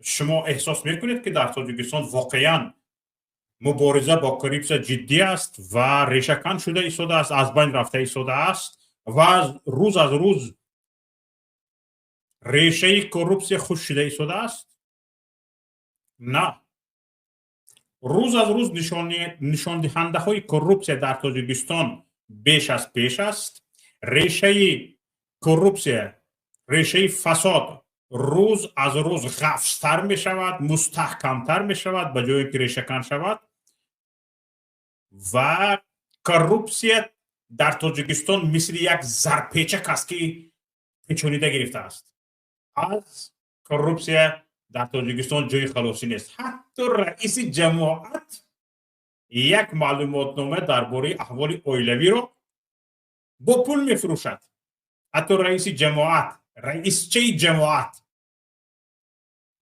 شما احساس میکنید که در تاجیکستان واقعا مبارزه با کورپسیا جدی است و ریشه‌کن شده ایستاده است، از بین رفته ایستاده است و روز از روز ریشه کورپسیا خوش شده ایستاده است؟ نه. روز از روز نشان دهنده های کورپسیا در تاجیکستان بیش از پیش است. ریشه کورپسیا، ریشه فساد روز از روز غفستر می شود، مستحکمتر می شود به جایی که ریشه کن شود و کورپسیا در تاجیکستان مثل یک زرپیچک است که پیچونیده گرفته است. از کورپسیا در تاجیکستان جای خلاصی نیست. حتی رئیس جماعت یک معلوماتنامه درباره احوال اویلوی را با پول میفروشد. حتی رئیس جماعت، رئیسچه جماعت